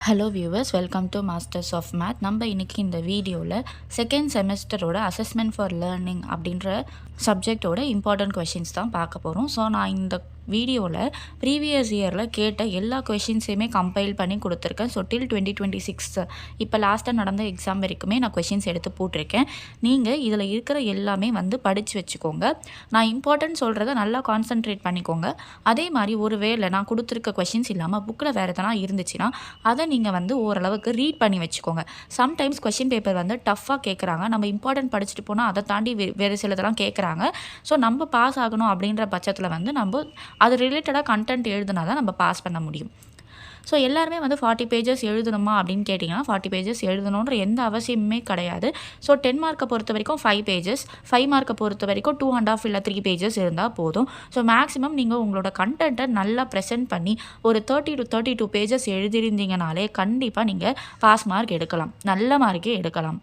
Hello viewers, welcome to masters of math. நம்ம இன்றைக்கி இந்த வீடியோவில் செகண்ட் செமஸ்டரோட அசஸ்மெண்ட் ஃபார் லேர்னிங் அப்படின்ற சப்ஜெக்டோட இம்பார்ட்டன்ட் கொஷின்ஸ் தான் பார்க்க போகிறோம். ஸோ நான் இந்த வீடியோவில் ப்ரீவியஸ் இயரில் கேட்ட எல்லா கொஷின்ஸையுமே கம்பைல் பண்ணி கொடுத்துருக்கேன். ஸோ டில் 2026 இப்போ லாஸ்ட்டாக நடந்த எக்ஸாம் வரைக்குமே நான் கொஷின்ஸ் எடுத்து போட்டிருக்கேன். நீங்கள் இதில் இருக்கிற எல்லாமே படித்து வச்சுக்கோங்க. நான் இம்பார்ட்டன்ட் சொல்கிறத நல்லா கான்சன்ட்ரேட் பண்ணிக்கோங்க. அதே மாதிரி ஒரு வேளை நான் கொடுத்துருக்க கொஷின்ஸ் இல்லாமல் புக்கில் வேறு எதனா இருந்துச்சுன்னா அதை நீங்கள் ஓரளவுக்கு ரீட் பண்ணி வச்சுக்கோங்க. சம்டைம்ஸ் கொஷின் பேப்பர் டஃப்பாக கேட்குறாங்க. நம்ம இம்பார்ட்டன்ட் படிச்சுட்டு போனால் அதை தாண்டி வேறு சிலதெல்லாம் கேட்குறாங்க. ஸோ நம்ம பாஸ் ஆகணும் அப்படின்ற பட்சத்தில் நம்ம அது ரிலேட்டடாக கண்டென்ட் எழுதுனா தான் நம்ம பாஸ் பண்ண முடியும். ஸோ எல்லாருமே 40 பேஜஸ் எழுதணுமா அப்படின்னு கேட்டிங்கன்னா 40 பேஜஸ் எழுதணுன்ற எந்த அவசியமுமே கிடையாது. ஸோ 10 மார்க்கை பொறுத்த வரைக்கும் 5 பேஜஸ், 5 மார்க்கை பொறுத்த வரைக்கும் 2.5 இல்லை 3 பேஜஸ் இருந்தால் போதும். ஸோ மேக்ஸிமம் நீங்கள் உங்களோட கண்டென்ட்டை நல்லா ப்ரெசென்ட் பண்ணி ஒரு 30 to 32 பேஜஸ் எழுதியிருந்தீங்கனாலே கண்டிப்பாக நீங்கள் பாஸ் மார்க் எடுக்கலாம், நல்ல மார்க்கே எடுக்கலாம்.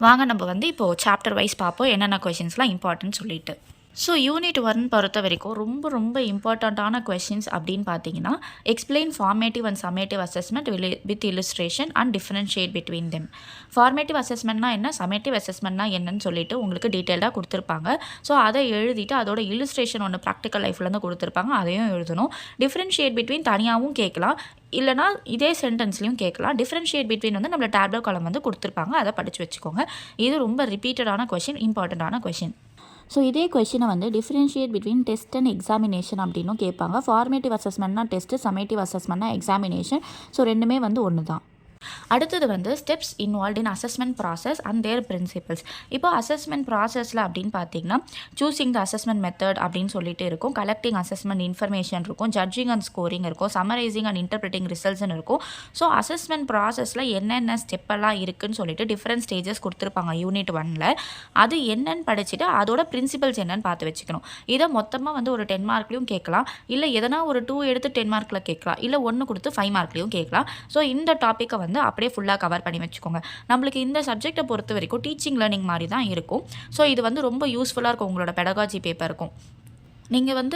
வாங்க நம்ம இப்போது சாப்டர் வைஸ் பார்ப்போம் என்னென்ன கொஷின்ஸ்லாம் இம்பார்ட்டன்ட் சொல்லிட்டு. ஸோ யூனிட் 1 பொறுத்த வரைக்கும் ரொம்ப இம்பார்ட்டண்ட்டான கொஷின்ஸ் அப்படின்னு பார்த்தீங்கன்னா, explain formative and summative assessment with illustration and differentiate between them. Formative அசஸ்மெண்ட்னா என்ன, சம்மேட்டிவ் அசஸ்மெண்ட்னா என்னன்னு சொல்லிட்டு உங்களுக்கு டீட்டெயிலாக கொடுத்துருப்பாங்க. ஸோ அதை எழுதிட்டு அதோட இல்லுஸ்ட்ரேஷன் ஒன்று ப்ராக்டிக்கல் லைஃப்லேருந்து கொடுத்துருப்பாங்க, அதையும் எழுதணும். டிஃபரன்ஷியேட் பிட்வீன் தனியாகவும் கேட்கலாம், இல்லைனா இதே சென்டென்ஸ்லையும் கேட்கலாம். டிஃபரன்ஷியேட் பிட்வீன் நம்மளோட டேப்லெட் காலம் கொடுத்துருப்பாங்க, அதை படித்து வச்சுக்கோங்க. இது ரொம்ப ரிப்பீட்டடான கொஷின், இம்பார்ட்டண்ட்டான கொஷின். ஸோ இதே கொஷினை differentiate between test and examination அப்படின்னும் கேட்பாங்க. ஃபார்மேட்டிவ் அசஸ்மெண்ட்னா டெஸ்ட்டு, சம்மேட்டிவ் அசஸ்மெண்ட்னா எக்ஸாமினேஷன். ஸோ ரெண்டுமே ஒன்று தான். அடுத்தது steps involve in assessment process and their principles. இப்போ அசஸ்மெண்ட் ப்ராசஸில் அப்படின்னு பார்த்தீங்கன்னா, சூஸிங் த அசஸ்மெண்ட் மெத்தட் அப்படின்னு சொல்லிட்டு இருக்கும், கலெக்டிங் அசஸ்மெண்ட் இன்ஃபர்மேஷன் இருக்கும், ஜட்ஜிங் அண்ட் ஸ்கோரிங் இருக்கும், சம்மரைசிங் அண்ட் இன்டர்பிரட்டிங் ரிசல்ட்ஸ்னு இருக்கும். ஸோ அசஸ்மெண்ட் ப்ராசஸில் என்னென்ன ஸ்டெப்பெல்லாம் இருக்குதுன்னு சொல்லிட்டு டிஃப்ரெண்ட் ஸ்டேஜஸ் கொடுத்துருப்பாங்க யூனிட் 1ல். அது என்னென்னு படிச்சுட்டு அதோட பிரின்சிபல்ஸ் என்னென்னு பார்த்து வச்சுக்கணும். இதை மொத்தமாக ஒரு 10 மார்க்லையும் கேட்கலாம், இல்லை எதனா ஒரு 2 எடுத்து 10 மார்க்கில் கேட்கலாம், இல்லை 1 கொடுத்து 5 மார்க்லையும் கேட்கலாம். ஸோ இந்த டாப்பிக்கை அப்படியே ஃபுல்லாக கவர் பண்ணி வச்சுக்கோங்க. நம்மளுக்கு இந்த சப்ஜெக்டை பொறுத்த வரைக்கும் டீச்சிங் லேர்னிங் மாதிரி தான் இருக்கும். ஸோ இது ரொம்ப யூஸ்ஃபுல்லாக இருக்கும் உங்களோட பெடகாஜி பேப்பருக்கும். நீங்கள்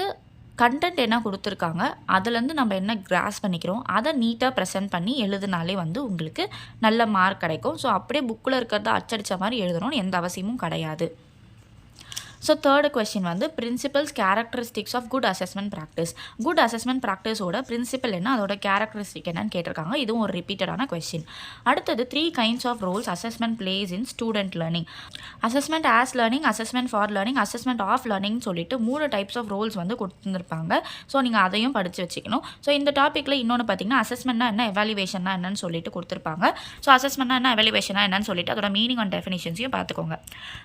கண்டென்ட் என்ன கொடுத்துருக்காங்க, அதுலேருந்து நம்ம என்ன கிராஸ் பண்ணிக்கிறோம், அதை நீட்டாக ப்ரெசென்ட் பண்ணி எழுதுனாலே உங்களுக்கு நல்ல மார்க் கிடைக்கும். ஸோ அப்படியே புக்கில் இருக்கிறத அச்சடித்த மாதிரி எழுதணும்னு எந்த அவசியமும் கிடையாது. So third question principles characteristics of good assessment practice. Good assessment ப்ராக்டிஸோட பிரின்சிபல் என்ன, அதோட கேரக்டரிஸ்டிக் என்னன்னு கேட்டிருக்காங்க. இதுவும் ஒரு ரிப்பீட்டடான கொஸ்டின். அடுத்தது 3 kinds of roles assessment plays in student learning. Assessment as learning, assessment for learning, assessment of learning சொல்லிட்டு 3 types of roles கொடுத்துருப்பாங்க. ஸோ நீங்கள் அதையும் படித்து வச்சுக்கணும். ஸோ இந்த டாப்பிக்கில் இன்னொன்று பார்த்தீங்கன்னா, அசஸ்மெண்ட்னா என்ன, எவாலுவேஷன்னா என்னன்னு சொல்லிட்டு கொடுத்துருப்பாங்க. ஸோ அசஸ்மெண்ட்னா என்ன, எவாலுவேஷனா என்னன்னு சொல்லிட்டு அதோட மீனிங் அண்ட் டெஃபினிஷன்ஸையும் பார்த்துக்கோங்க.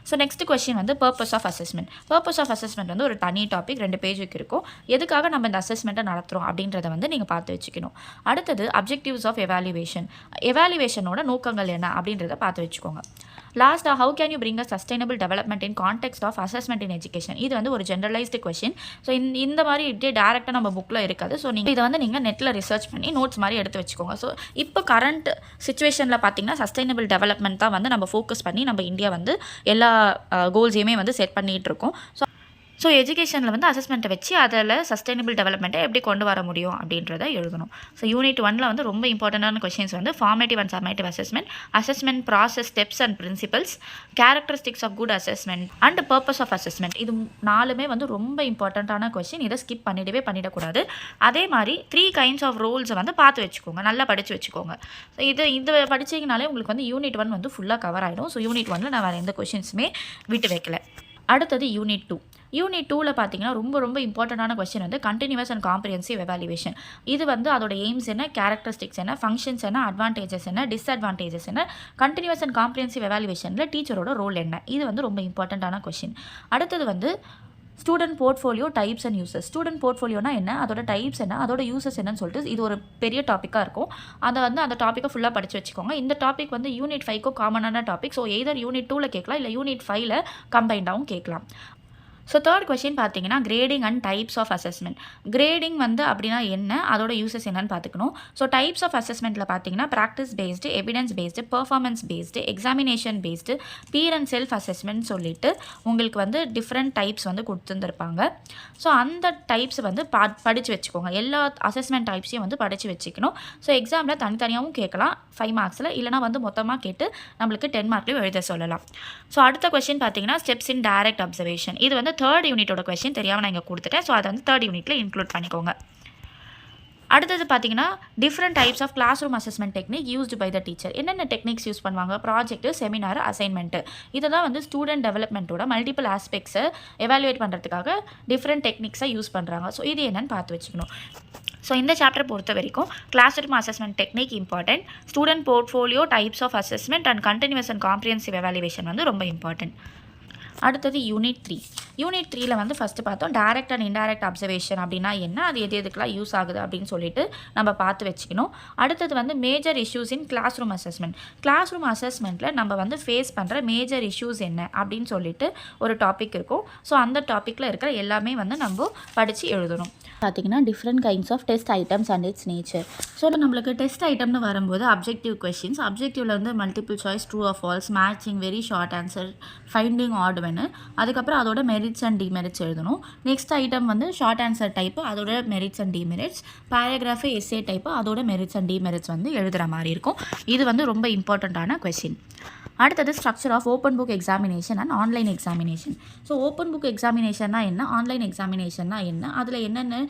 So next question purpose of assessment. Purpose of assessment ஒரு தனி டாபிக், 2 பேஜுக்கு இருக்கும். எதுக்காக நம்ம இந்த அசஸ்மெண்ட்டை நடத்துகிறோம் அப்படின்றத நீங்கள் பார்த்து வச்சுக்கணும். அடுத்தது அப்ஜெக்டிவ்ஸ் ஆஃப் எவாலுவேஷன். எவாலுவேஷனோட நோக்கங்கள் என்ன அப்படின்றத பார்த்து வச்சுக்கோங்க. லாஸ்ட்டாக how can you bring a sustainable development in context of assessment in education. இது ஒரு ஜென்ரலைஸ்டு கொஸ்டின். ஸோ இந்த மாதிரி டேரெக்டாக நம்ம புக்கில் இருக்காது. ஸோ நீங்கள் இதை நீங்கள் நெட்டில் ரிசர்ச் பண்ணி நோட்ஸ் மாதிரி எடுத்து வச்சுக்கோங்க. ஸோ இப்போ கரண்ட் சிச்சுவேஷனில் பார்த்தீங்கன்னா சஸ்டைனபிள் டெவலப்மெண்ட் தான் நம்ம ஃபோக்கஸ் பண்ணி நம்ம இந்தியா எல்லா கோல்ஸையுமே செட் பண்ணிகிட்டு இருக்கோம். ஸோ எஜுகேஷனில் அசஸ்மெண்ட்டை வச்சு அதில் சஸ்டைனபிள் டெவலப்மெண்ட்டை எப்படி கொண்டு வர முடியும் அப்படின்றத எழுதணும். ஸோ யூனிட் 1ல் ரொம்ப இம்பார்ட்டண்டான questions formative and summative assessment, assessment process steps and principles, characteristics of good assessment and purpose of assessment. இது 4மே ரொம்ப இம்பார்ட்டண்ட்டான கொஸ்டின். இதை ஸ்கிப் பண்ணிடக்கூடாது. அதே மாதிரி 3 கைண்ட்ஸ் ஆஃப் ரோல்ஸை பார்த்து வச்சுக்கோங்க, நல்லா படித்து வச்சுக்கோங்க. ஸோ இது படிச்சிங்கனாலே உங்களுக்கு யூனிட் 1 ஃபுல்லாக கவர் ஆகிடும். ஸோ யூனிட் 1ல் நான் வேறு எந்த கொஸ்டின்ஸுமே விட்டு வைக்கல. அடுத்தது யூனிட் 2. யூனிட் 2ல் பார்த்தீங்கன்னா ரொம்ப இம்பார்ட்டண்டான question continuous and comprehensive evaluation. இது அதோட எய்ம்ஸ் என்ன, கேரக்டரிஸ்டிக்ஸ் என்ன, ஃபங்க்ஷன்ஸ் என்ன, அட்வான்டேஜஸ் என்ன, டிஸ்அட்வான்டேஜஸ் என்ன, கண்டினியூஸ் அண்ட் காம்ப்ரிஹென்சிவ் எவாலுவேஷனில் டீச்சரோட ரோல் என்ன, இது ரொம்ப இம்பார்ட்டண்டான கொஸ்டின். அடுத்தது student portfolio types and uses. Student போர்ட்ஃபோலியோனா என்ன, அதோட டைப்ஸ் என்ன, அதோட யூசஸ் என்னன்னு சொல்லிட்டு இது ஒரு பெரிய டாப்பிக்காக இருக்கும். அதை அந்த டாப்பிக்கை ஃபுல்லாக படித்து வச்சுக்கோங்க. இந்த டாபிக் யூனிட் 5க்கும் காமனான டாபிக். ஸோ எய்தர் யூனிட் 2ல் கேட்கலாம், இல்லை யூனிட் 5ல் கம்பைண்டாகவும் கேட்கலாம். ஸோ தேர்ட் கொஸ்டின் பார்த்தீங்கன்னா grading and types of assessment. Grading வந்து அப்படின்னா என்ன, அதோட யூசஸ் என்னன்னு பார்த்துக்கணும். ஸோ டைப்ஸ் ஆஃப் அசஸ்மெண்ட்டில் பார்த்தீங்கன்னா practice based, evidence based, performance based, examination based, peer and self assessment சொல்லிட்டு உங்களுக்கு வந்து டிஃப்ரெண்ட் டைப்ஸ் வந்து கொடுத்துருந்துருப்பாங்க. ஸோ அந்த டைப்ஸ் வந்து படித்து வச்சுக்கோங்க. எல்லா அசஸ்மெண்ட் டைப்ஸையும் வந்து படித்து வச்சுக்கணும். ஸோ எக்ஸாமில் தனித்தனியாகவும் கேட்கலாம் 5 மார்க்ஸில், இல்லைனா வந்து மொத்தமாக கேட்டு நம்மளுக்கு 10 மார்க்லையும் எழுத சொல்லலாம். ஸோ அடுத்த கொஸ்டின் பார்த்தீங்கன்னா ஸ்டெப்ஸ் இன் டைரக்ட் அப்சர்வேஷன். இது வந்து தேர்ட் யூனிட்டோட கொஸ்டின், தெரியாமல் நான் இங்கே கொடுத்துட்டேன். ஸோ அதை வந்து தேர்ட் யூனிட்டில் இன்க்ளூட் பண்ணிக்கோங்க. அடுத்தது பார்த்தீங்கன்னா different types of class room assessment technique used by the teacher. என்னென்ன டெக்னிக்ஸ் யூஸ் பண்ணுவாங்க, ப்ராஜெக்ட், செமினார், அசைன்மெண்ட்டு. இதை தான் வந்து ஸ்டூடெண்ட் டெவலப்மெண்ட்டோட மல்டிபிள் ஆஸ்பெக்ட்ஸை எவாலுவேட் பண்ணுறதுக்காக டிஃப்ரெண்ட் டெக்னிக்ஸை யூஸ் பண்ணுறாங்க. ஸோ இது என்னென்னு பார்த்து வச்சுக்கணும். ஸோ இந்த சாப்டர் பொறுத்த வரைக்கும் class room assessment technique important, student portfolio, types of assessment and continuous and comprehensive evaluation வந்து ரொம்ப இம்பார்ட்டன்ட். அடுத்தது யூனிட் 3. யூனிட் 3ல வந்து ஃபஸ்ட்டு பார்த்தோம் டைரக்ட் அண்ட் இன்டைரக்ட் அப்சர்வேஷன் அப்படின்னா என்ன, அது எதுக்கெல்லாம் யூஸ் ஆகுது அப்படின்னு சொல்லிட்டு நம்ம பார்த்து வச்சுக்கணும். அடுத்தது வந்து major issues in class room assessment. Class room அசஸ்மெண்ட்டில் நம்ம வந்து ஃபேஸ் பண்ணுற மேஜர் இஷ்யூஸ் என்ன அப்படின்னு சொல்லிட்டு ஒரு டாபிக் இருக்கும். ஸோ அந்த டாப்பிக்கில் இருக்கிற எல்லாமே வந்து நம்ம படித்து எழுதணும். பார்த்தீங்கன்னா different kinds of test items and its nature. So நம்மளுக்கு டெஸ்ட் ஐட்டம்னு வரும்போது அப்ஜெக்டிவ் கொஸ்டின்ஸ், அப்ஜெக்டிவில் வந்து multiple choice, true or false, matching, very short answer, finding odd ஒன்னு, அதுக்கப்புறம் அதோட மெரிட்ஸ் அண்ட் டிமெரிட்ஸ் எழுதணும். நெக்ஸ்ட் ஐட்டம் வந்து ஷார்ட் ஆன்சர் டைப்பு, அதோட merits and demerits, paragraph SA type, அதோட மெரிட்ஸ் அண்ட் டிமெரிட்ஸ் வந்து எழுதுகிற மாதிரி இருக்கும். இது வந்து ரொம்ப இம்பார்ட்டண்ட்டான கொஸ்டின். அடுத்தது structure of open book examination and online examination. So open book எக்ஸாமினேஷன்னா என்ன, ஆன்லைன் எக்ஸாமினேஷன்னா என்ன, அதில் என்னென்ன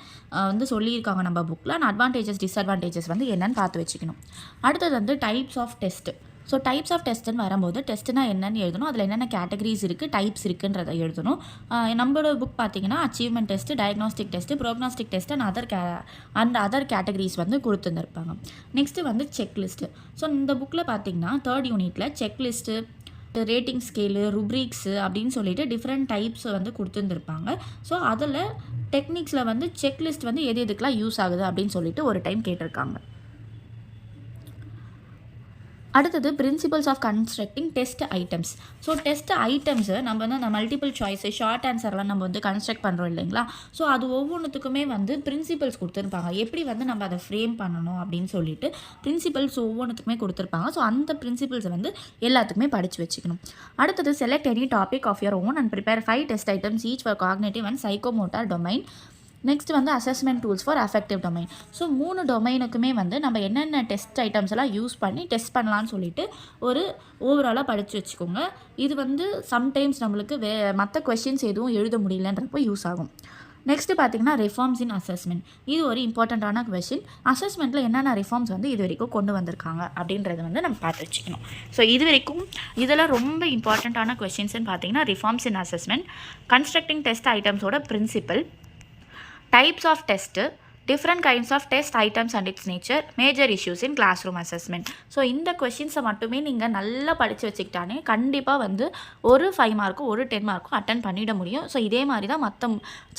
வந்து சொல்லியிருக்காங்க நம்ம புக்கில், அண்ட் அட்வான்டேஜஸ் டிஸ்அட்வான்டேஜஸ் வந்து என்னென்னு பார்த்து வச்சுக்கணும். அடுத்தது வந்து types of test. So types of டெஸ்ட்டுன்னு வரும்போது டெஸ்ட்னா என்னென்னு எழுதணும், அதில் என்னென்ன கேட்டகரிஸ் இருக்குது, டைப்ஸ் இருக்குன்றதை எழுதணும். நம்மளோட புக் பார்த்தீங்கன்னா achievement test, diagnostic test, prognostic test and other categories வந்து கொடுத்துருந்துருப்பாங்க. நெக்ஸ்ட்டு வந்து செக்லிஸ்ட்டு. ஸோ இந்த புக்கில் பார்த்தீங்கன்னா தேர்ட் யூனிட்டில் செக்லிஸ்ட்டு, ரேட்டிங் ஸ்கேலு, ருப்ரிக்ஸு அப்படின்னு சொல்லிட்டு டிஃப்ரெண்ட் டைப்ஸ் வந்து கொடுத்துருந்துருப்பாங்க. ஸோ அதில் டெக்னிக்ஸில் வந்து செக்லிஸ்ட் வந்து எதுக்கெல்லாம் யூஸ் ஆகுது அப்படின்னு சொல்லிட்டு ஒரு டைம் கேட்டிருக்காங்க. அடுத்தது principles of constructing test items. So test ஐட்டம்ஸை நம்ம வந்து அந்த மல்டிபிள் சாய்ஸு, ஷார்ட் ஆன்சர்லாம் நம்ம வந்து கன்ஸ்ட்ரக்ட் பண்ணுறோம் இல்லைங்களா. ஸோ அது ஒவ்வொன்றுத்துக்குமே வந்து பிரின்சிபல்ஸ் கொடுத்துருப்பாங்க, எப்படி வந்து நம்ம அதை ஃப்ரேம் பண்ணணும் அப்படின்னு சொல்லிட்டு பிரின்சிபல்ஸ் ஒவ்வொன்றுத்துக்குமே கொடுத்துருப்பாங்க. ஸோ அந்த பிரின்சிபல்ஸை வந்து எல்லாத்துக்குமே படித்து வச்சுக்கணும். அடுத்தது select any topic of your own and prepare 5 test items each for cognitive and psychomotor domain. Next வந்து assessment tools for affective domain. So 3 டொமைனுக்குமே வந்து நம்ம என்னென்ன டெஸ்ட் ஐட்டம்ஸ் எல்லாம் யூஸ் பண்ணி டெஸ்ட் பண்ணலான்னு சொல்லிட்டு ஒரு ஓவராலாக படித்து வச்சுக்கோங்க. இது வந்து சம்டைம்ஸ் நம்மளுக்கு மற்ற கொஸ்டின்ஸ் எதுவும் எழுத முடியலன்றப்போ யூஸ் ஆகும். நெக்ஸ்ட்டு பார்த்தீங்கன்னா ரிஃபார்ம்ஸ் இன் அசஸ்மெண்ட். இது ஒரு இம்பார்ட்டண்ட்டான கொஸ்டின். அசஸ்மெண்ட்டில் என்னென்ன ரிஃபார்ம்ஸ் வந்து இது வரைக்கும் கொண்டு வந்திருக்காங்க அப்படின்றத வந்து நம்ம பார்த்து வச்சுக்கணும். ஸோ இது வரைக்கும் இதெல்லாம் ரொம்ப இம்பார்ட்டண்ட்டான கொஸ்டின்ஸ்னு பார்த்தீங்கன்னா reforms in assessment, constructing test ஐட்டம்ஸோட principle, types of test, different kinds of test items and its nature, major issues in class room assessment. So இந்த கொஸ்டின்ஸை மட்டுமே நீங்கள் நல்லா படித்து வச்சுக்கிட்டானே கண்டிப்பாக வந்து ஒரு 5 மார்க்கும் ஒரு 10 மார்க்கும் அட்டன் பண்ணிட முடியும். ஸோ இதே மாதிரி தான் மற்ற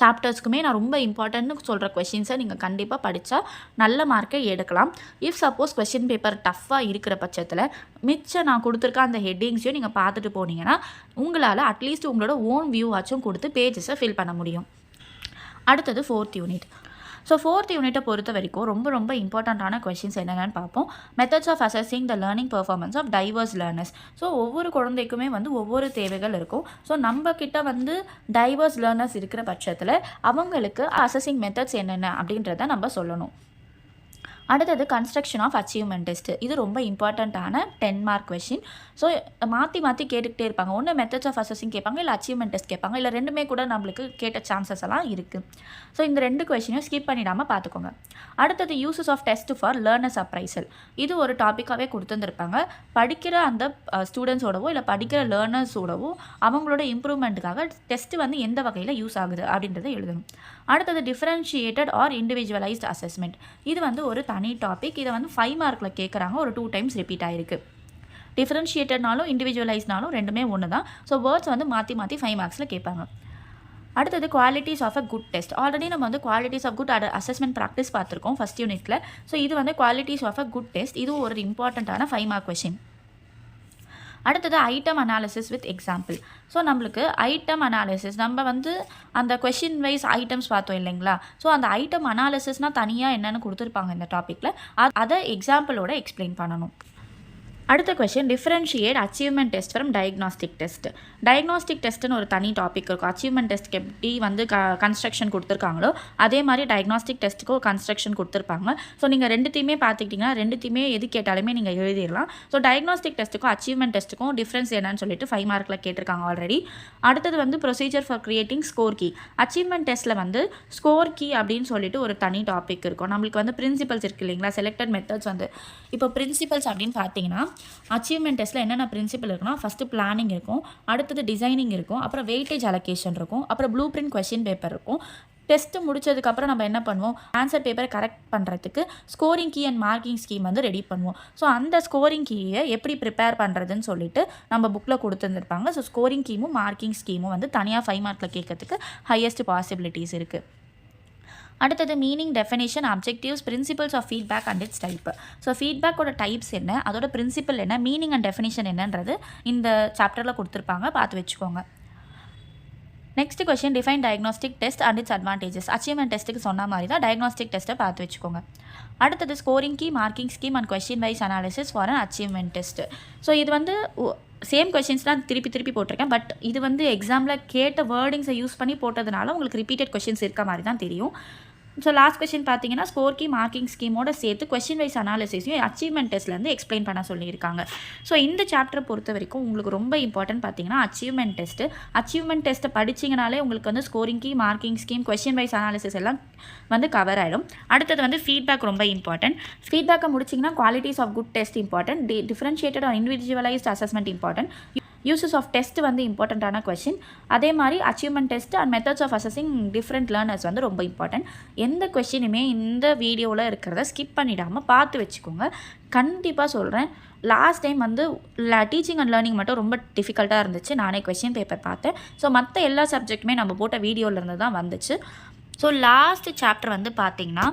சாப்டர்ஸ்க்குமே நான் ரொம்ப இம்பார்ட்டன்ட்னு சொல்கிற கொஸ்டின்ஸை நீங்கள் கண்டிப்பாக படித்தா நல்ல மார்க்கை எடுக்கலாம். இஃப் சப்போஸ் கொஸ்டின் பேப்பர் டஃப்பாக இருக்கிற பட்சத்தில் மிச்சம் நான் கொடுத்துருக்க அந்த ஹெட்டிங்ஸையும் நீங்கள் பார்த்துட்டு போனீங்கன்னா உங்களால் அட்லீஸ்ட் உங்களோட ஓன் வியூ ஆச்சும் கொடுத்து பேஜஸை ஃபில் பண்ண முடியும். அடுத்தது 4th யூனிட். ஸோ 4th யூனிட்டை பொறுத்த வரைக்கும் ரொம்ப இம்பார்ட்டண்ட்டான கொஸ்டின்ஸ் என்னென்னு பார்ப்போம். Methods of assessing the learning performance of diverse learners. So ஒவ்வொரு குழந்தைக்குமே வந்து ஒவ்வொரு தேவைகள் இருக்கும். ஸோ நம்ம கிட்ட வந்து டைவர்ஸ் லேர்னர்ஸ் இருக்கிற பட்சத்தில் அவங்களுக்கு அசஸிங் மெத்தட்ஸ் என்னென்ன அப்படின்றத நம்ம சொல்லணும். அடுத்தது கன்ஸ்ட்ரக்ஷன் ஆஃப் அச்சீவ்மெண்ட் டெஸ்ட். இது ரொம்ப இம்பார்ட்டண்ட்டான 10 மார்க் கொஸ்டின். ஸோ மாற்றி கேட்டுக்கிட்டே இருப்பாங்க. ஒன்று மெத்தட்ஸ் ஆஃப் அசஸிங் கேட்பாங்க, இல்லை அச்சீவ்மெண்ட் டெஸ்ட் கேட்பாங்க, இல்லை ரெண்டுமே கூட நம்மளுக்கு கேட்ட சான்சஸ் எல்லாம் இருக்குது. ஸோ இந்த 2 கொஸ்டினையும் ஸ்கிப் பண்ணிடாமல் பார்த்துக்கோங்க. அடுத்தது uses of test for learners appraisal. இது ஒரு டாப்பிக்காகவே கொடுத்துருந்துருப்பாங்க. படிக்கிற அந்த ஸ்டூடெண்ட்ஸோடவோ இல்லை படிக்கிற லேர்னர்ஸோடவோ அவங்களோட இம்ப்ரூவ்மெண்ட்டுக்காக டெஸ்ட்டு வந்து எந்த வகையில் யூஸ் ஆகுது அப்படின்றத எழுதணும். அடுத்தது டிஃப்ரென்ஷியேட்டட் ஆர் இண்டிவிஜுவலைஸ்ட் அசஸ்மெண்ட். இது வந்து ஒரு தனி டாபிக். இதை வந்து 5 மார்க்கில் கேட்குறாங்க, ஒரு 2 டைம்ஸ் ரிப்பீட் ஆகிருக்கு. டிஃப்ரென்ஷியேட்டட்னாலும் இண்டிவிஜுவலைஸ்னாலும் ரெண்டுமே ஒன்று தான். ஸோ வேர்ட்ஸ் வந்து மாற்றி 5 மார்க்ஸில் கேட்பாங்க. அடுத்தது qualities of a good test. Already நம்ம வந்து qualities of good assessment practice பார்த்துருக்கோம் ஃபஸ்ட் யூனிட்டில். ஸோ இது வந்து qualities of a good test. இது ஒரு இம்பார்ட்டண்ட்டான 5 மார்க் கொஸ்டின். அடுத்தது item analysis with example. So நம்மளுக்கு ஐட்டம் அனாலிசிஸ் நம்ம வந்து அந்த கொஷின் வைஸ் ஐட்டம்ஸ் பார்த்தோம் இல்லைங்களா? ஸோ அந்த ஐட்டம் அனாலிசிஸ்னால் தனியாக என்னென்னு கொடுத்துருப்பாங்க இந்த டாப்பிக்கில், அதை எக்ஸாம்பிளோட எக்ஸ்பிளைன் பண்ணணும். அடுத்த question, differentiate achievement test from diagnostic test. Diagnostic டெஸ்ட்டுன்னு ஒரு தனி டாபிக் இருக்கும். அச்சீவ்மெண்ட் டெஸ்ட்டுக்கு எப்படி வந்து கன்ஸ்ட்ரக்ஷன் கொடுத்துருக்காங்களோ அதே மாதிரி டயக்னாஸ்டிக் டெஸ்ட்டுக்கு ஒரு கன்ஸ்ட்ரக்ஷன் கொடுத்துருப்பாங்க. ஸோ நீங்கள் ரெண்டுத்தையுமே பார்த்துக்கிட்டிங்கன்னா ரெண்டுத்தையுமே எது கேட்டாலுமே நீங்கள் எழுதிடலாம். ஸோ டயக்னாஸ்டிக் டெஸ்ட்டுக்கும் அச்சீவ்மெண்ட் டெஸ்ட்டுக்கும் டிஃப்ரென்ஸ் என்னன்னு சொல்லிட்டு 5 மார்க்கில் கேட்டிருக்காங்க ஆல்ரெடி. அடுத்தது வந்து procedure for creating score key. Achievement டெஸ்ட்டில் வந்து ஸ்கோர் கீ அப்படின்னு சொல்லிட்டு ஒரு தனி டாபிக் இருக்கும். நம்மளுக்கு வந்து பிரின்சிபல்ஸ் இருக்குது இல்லைங்களா? செலக்டட் மெத்தட்ஸ் வந்து இப்போ பிரின்சிபல்ஸ் அப்படின்னு பார்த்தீங்கன்னா அச்சீவ்மெண்ட் டெஸ்ட்டில் என்னென்ன பிரின்சிபல் இருக்குன்னா, ஃபஸ்ட்டு பிளானிங் இருக்கும், அடுத்தது டிசைனிங் இருக்கும், அப்புறம் வெயிட்டேஜ் அலோகேஷன் இருக்கும், அப்புறம் ப்ளூ பிரிண்ட் கொஷின் பேப்பர் இருக்கும். டெஸ்ட்டு முடிச்சதுக்கப்புறம் நம்ம என்ன பண்ணுவோம், ஆன்சர் பேப்பரை கரெக்ட் பண்ணுறதுக்கு scoring key and marking scheme வந்து ரெடி பண்ணுவோம். ஸோ அந்த ஸ்கோரிங் கீயை எப்படி ப்ரிப்பேர் பண்ணுறதுன்னு சொல்லிட்டு நம்ம புக்கில் கொடுத்துருந்துருப்பாங்க. ஸோ ஸ்கோரிங் கீமும் மார்க்கிங் ஸ்கீமும் வந்து தனியாக 5 மார்க்கில் கேட்கறதுக்கு ஹையஸ்ட் பாசிபிலிட்டிஸ் இருக்குது. அடுத்தது meaning, definition, objectives, principles of feedback and its type. So ஃபீட்பேக்கோட டைப்ஸ் என்ன, அதோட பிரின்சிபல் என்ன, மீனிங் அண்ட் டெஃபினேஷன் என்னன்றது இந்த சாப்டரில் கொடுத்துருப்பாங்க, பார்த்து வச்சுக்கோங்க. Next question, define diagnostic test and its advantages. Achievement டெஸ்ட்டுக்கு சொன்ன மாதிரி தான் டயக்னாஸ்டிக் டெஸ்ட்டை பார்த்து வச்சுக்கோங்க. அடுத்தது scoring key, marking scheme and question wise analysis for an achievement test. So இது வந்து சேம் கொஷின்ஸ் தான் திருப்பி போட்டிருக்கேன். பட் இது வந்து எக்ஸாமில் கேட்ட வேர்டிங்ஸை யூஸ் பண்ணி போட்டதுனால உங்களுக்கு ரிப்பீட்டட் கொஷின்ஸ் இருக்க மாதிரி தான் தெரியும். ஸோ லாஸ்ட் கொஸ்டின் பார்த்தீங்கன்னா ஸ்கோர் கீ, மார்க்கிங் ஸ்கீமோட சேர்த்து கொஸ்டின் வைஸ் அனாலிசிஸையும் அச்சீவ்மெண்ட் டெஸ்ட்லேருந்து எக்ஸ்பிளைன் பண்ண சொல்லியிருக்காங்க. ஸோ இந்த சாப்டரை பொறுத்த வரைக்கும் உங்களுக்கு ரொம்ப இம்பார்ட்டன்ட் பார்த்தீங்கன்னா அச்சீவ்மெண்ட் டெஸ்ட்டு. அச்சீவ்மெண்ட் டெஸ்ட்டை படிச்சிங்கனாலே உங்களுக்கு வந்து scoring key, marking scheme, question wise analysis எல்லாம் வந்து கவர் ஆகிடும். அடுத்தது வந்து ஃபீட்பேக் ரொம்ப இம்பார்ட்டன்ட். ஃபீட்பேக்கை முடிச்சிங்கன்னா qualities of good test important, differentiated or individualized assessment important, uses of test வந்து இம்பார்ட்டண்ட்டான கொஷின். அதே மாதிரி achievement test and methods of assessing different learners வந்து ரொம்ப இம்பார்ட்டன்ட். எந்த கொஷினுமே இந்த வீடியோவில் இருக்கிறத ஸ்கிப் பண்ணிடாமல் பார்த்து வச்சுக்கோங்க. கண்டிப்பாக சொல்கிறேன், லாஸ்ட் டைம் வந்து டீச்சிங் அண்ட் லேர்னிங் மட்டும் ரொம்ப டிஃபிகல்ட்டாக இருந்துச்சு. நானே கொஷின் பேப்பர் பார்த்தேன். ஸோ மற்ற எல்லா சப்ஜெக்ட்டுமே நம்ம போட்ட வீடியோவிலேருந்து தான் வந்துச்சு. ஸோ லாஸ்ட் சாப்டர் வந்து பார்த்திங்கன்னா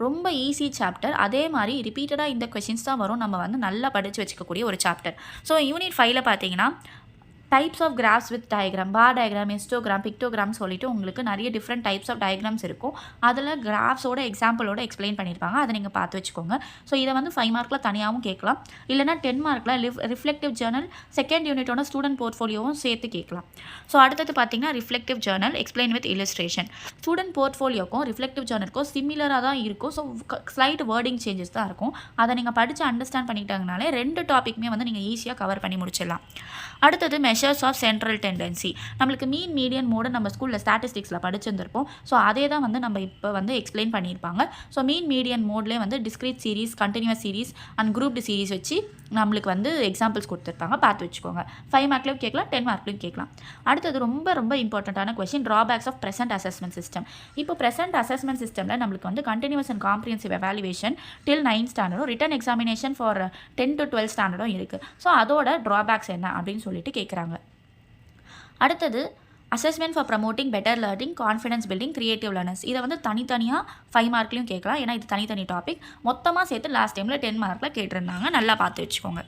ரொம்ப ஈஸி சாப்டர். அதே மாதிரி ரிப்பீட்டடாக இந்த கொஷின்ஸ் தான் வரும். நம்ம வந்து நல்லா படித்து வச்சுக்கக்கூடிய ஒரு சாப்டர். ஸோ யூனிட் 5ல் பார்த்தீங்கன்னா types of graphs with diagram, bar diagram, histogram, pictogram சொல்லிட்டு உங்களுக்கு நிறைய டிஃப்ரெண்ட் டைப்ஸ் ஆஃப் டயக்ராம்ஸ் இருக்கும். அதில் கிராஃப்ஸோட எக்ஸாம்பிளோட எக்ஸ்பிளைன் பண்ணியிருப்பாங்க. அதை நீங்கள் பார்த்து வச்சுக்கோங்க. ஸோ இதை வந்து 5 மார்க்கில் தனியாகவும் கேட்கலாம், இல்லைனா 10 மார்க்கில் ரிஃப்ளெக்டிவ் ஜேர்னல் செகண்ட் யூனிட்டோட ஸ்டூடெண்ட் போர்ட்ஃபோலியோவும் சேர்த்து கேட்கலாம். ஸோ அடுத்தது பார்த்தீங்கன்னா reflective journal explain with illustration. Student போர்ட்ஃபோலியோக்கும் ரிஃப்ளெக்டிவ் ஜேர்னலுக்கும் சிமிலராக தான் இருக்கும். ஸோ ஸ்லைட் வேர்டிங் சேஞ்சஸ் தான் இருக்கும். அதை நீங்கள் படித்து அண்டர்ஸ்டாண்ட் பண்ணிட்டாங்கனாலே 2 டாப்பிக்குமே வந்து நீங்கள் ஈஸியாக கவர் பண்ணி முடிச்சிடலாம். அடுத்தது மெஷர்ஸ் ஆஃப் சென்ட்ரல் டெண்டன்சி. நம்மளுக்கு மீன், மீடியன், மோடு நம்ம ஸ்கூலில் ஸ்டாட்டிஸ்டிக்ஸில் படிச்சிருந்திருப்போம். ஸோ அதே தான் வந்து நம்ம இப்போ வந்து எக்ஸ்பிளைன் பண்ணியிருப்பாங்க. ஸோ மீன், மீடியன், மோட்லேயே வந்து discrete series, continuous series and grouped series வச்சு நம்மளுக்கு வந்து எக்ஸாம்பிள்ஸ் கொடுத்துருப்பாங்க, பார்த்து வச்சுக்கோங்க. 5 மார்க்லையும் கேட்கலாம், 10 மார்க்லையும் கேட்கலாம். அடுத்தது ரொம்ப இம்பார்ட்டண்ட்டான question, drawbacks of present assessment system. இப்போ ப்ரெசென்ட் அசஸ்மெண்ட் சிஸ்டமில் நம்மளுக்கு வந்து continuous and comprehensive evaluation till 9th ஸ்டாண்டர்டும், written examination for 10 to 12th ஸ்டாண்டர்டும் இருக்குது. ஸோ அதோட ட்ராபேக்ஸ் என்ன அப்படின்னு சொல்லிட்டு கேட்குறாங்க. அடுத்தது assessment for promoting better learning, confidence building, creative learners. இதை வந்து தனித்தனியாக 5 மார்க்லையும் கேட்கலாம். ஏன்னா இது தனித்தனி டாபிக். மொத்தமாக சேர்த்து லாஸ்ட் டைமில் 10 மார்க்கில் கேட்டிருந்தாங்க. நல்லா பார்த்து வச்சுக்கோங்க.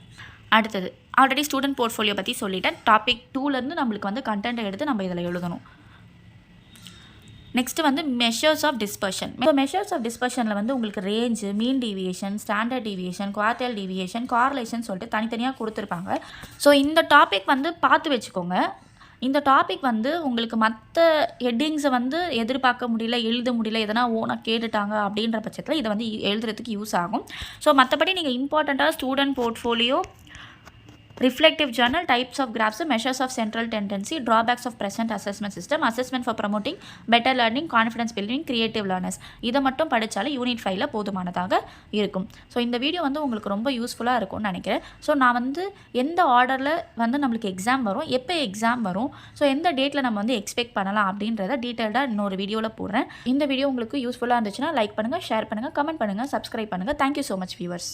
அடுத்தது ஆல்ரெடி ஸ்டூடெண்ட் போர்ட்ஃபோலியோ பற்றி சொல்லிட்டேன். டாபிக் 2லேருந்து நம்மளுக்கு வந்து கண்டென்ட்டை எடுத்து நம்ம இதில் எழுதணும். நெக்ஸ்ட்டு வந்து மெஷர்ஸ் ஆஃப் டிஸ்பர்ஷன். இப்போ மெஷர்ஸ் ஆஃப் டிஸ்பர்ஷனில் வந்து உங்களுக்கு range, mean deviation, standard deviation, quartile deviation, correlation சொல்லிட்டு தனித்தனியாக கொடுத்துருப்பாங்க. ஸோ இந்த டாபிக் வந்து பார்த்து வச்சுக்கோங்க. இந்த டாபிக் வந்து உங்களுக்கு மற்ற ஹெட்டிங்ஸை வந்து எதிர்பார்க்க முடியல, எழுத முடியல, எதனா ஓனாக கேட்டுட்டாங்க அப்படின்ற பட்சத்தில் இதை வந்து எழுதுறதுக்கு யூஸ் ஆகும். ஸோ மற்றபடி நீங்கள் இம்பார்ட்டண்ட்டாக student portfolio, reflective journal, types of graphs, measures of central tendency, drawbacks of present assessment system, assessment for promoting better learning, confidence building, creative learners. இதை மட்டும் படித்தாலே யூனிட் 5ல் போதுமானதாக இருக்கும். ஸோ இந்த வீடியோ வந்து உங்களுக்கு ரொம்ப யூஸ்ஃபுல்லாக இருக்கும்னு நினைக்கிறேன். ஸோ நான் வந்து எந்த ஆர்டரில் வந்து நம்மளுக்கு எக்ஸாம் வரும், எப்போ எக்ஸாம் வரும், ஸோ எந்த டேட்டில் நம்ம வந்து எக்ஸ்பெக்ட் பண்ணலாம் அப்படின்றத டீட்டெயில்டாக இன்னொரு வீடியோவில் போடுறேன். இந்த வீடியோ உங்களுக்கு யூஸ்ஃபுல்லாக இருந்துச்சுன்னா லைக் பண்ணுங்கள், ஷேர் பண்ணுங்கள், கமெண்ட் பண்ணுங்கள், சப்ஸ்கிரைப் பண்ணுங்கள். Thank you so much viewers.